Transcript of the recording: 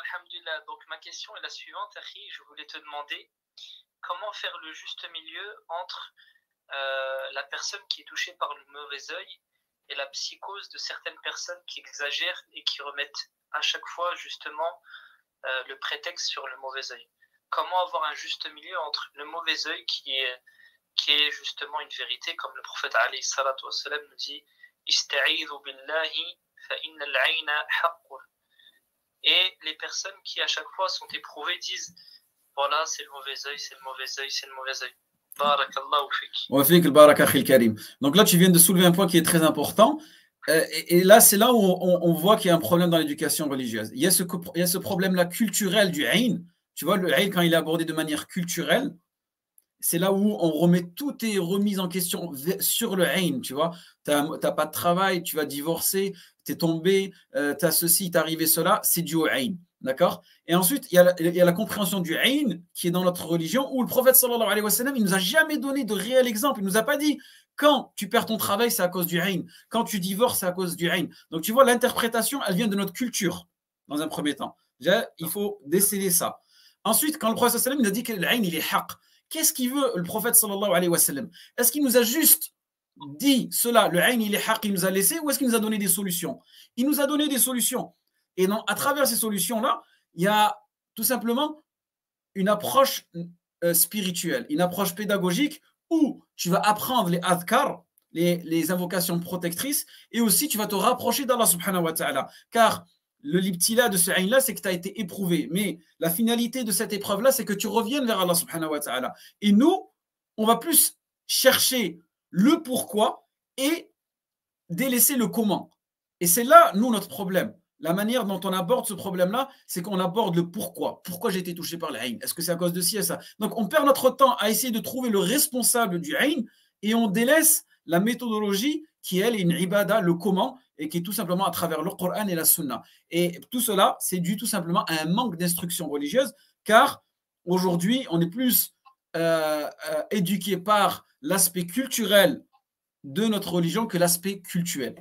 alhamdulillah. Donc ma question est la suivante, Akhi. Je voulais te demander comment faire le juste milieu entre la personne qui est touchée par le mauvais œil et la psychose de certaines personnes qui exagèrent et qui remettent à chaque fois justement le prétexte sur le mauvais œil. Comment avoir un juste milieu entre le mauvais œil qui est justement une vérité, comme le prophète alayhi salatu wassalam nous dit Ista'idhu billahi fa inna al-'ayna haqqun. Et les personnes qui à chaque fois sont éprouvées disent voilà, c'est le mauvais œil, c'est le mauvais œil, c'est le mauvais œil. Barakallahu fik. Wa fik al-barak akhi al-karim. Donc là, tu viens de soulever un point qui est très important. Et là, c'est là où on voit qu'il y a un problème dans l'éducation religieuse. Il y a ce problème-là culturel du ayn. Tu vois, le ayn, quand il est abordé de manière culturelle, c'est là où on remet tout est remis en question sur le ayn, tu vois. Tu n'as pas de travail, tu vas divorcer, tu es tombé, tu as ceci, t'es arrivé cela, c'est dû au ayn. D'accord. Et ensuite, il y a la compréhension du ayn qui est dans notre religion où le prophète sallallahu alayhi wa sallam, il ne nous a jamais donné de réel exemple. Il ne nous a pas dit quand tu perds ton travail, c'est à cause du ayn. Quand tu divorces, c'est à cause du ayn. Donc tu vois, l'interprétation, elle vient de notre culture dans un premier temps. Déjà, il faut déceler ça. Ensuite, quand le prophète sallallahu alayhi wa sallam, il a dit que l'ayn, il est haqq. Qu'est-ce qu'il veut le prophète sallallahu alayhi wa sallam? Est-ce qu'il nous a juste dit cela, le ayn il est haq, il nous a laissé, ou est-ce qu'il nous a donné des solutions? Il nous a donné des solutions. Et non, à travers ces solutions-là, il y a tout simplement une approche spirituelle, une approche pédagogique où tu vas apprendre les adhkar, les invocations protectrices, et aussi tu vas te rapprocher d'Allah subhanahu wa ta'ala. Car le libtila de ce ayn-là, c'est que tu as été éprouvé. Mais la finalité de cette épreuve-là, c'est que tu reviennes vers Allah subhanahu wa ta'ala. Et nous, on va plus chercher le pourquoi et délaisser le comment. Et c'est là, nous, notre problème. La manière dont on aborde ce problème-là, c'est qu'on aborde le pourquoi. Pourquoi j'ai été touché par le ayn? Est-ce que c'est à cause de ci et ça? Donc, on perd notre temps à essayer de trouver le responsable du ayn et on délaisse la méthodologie qui, elle, est une ibada, le comment, et qui est tout simplement à travers le Coran et la Sunna. Et tout cela, c'est dû tout simplement à un manque d'instruction religieuse, car aujourd'hui, on est plus éduqué par l'aspect culturel de notre religion que l'aspect cultuel.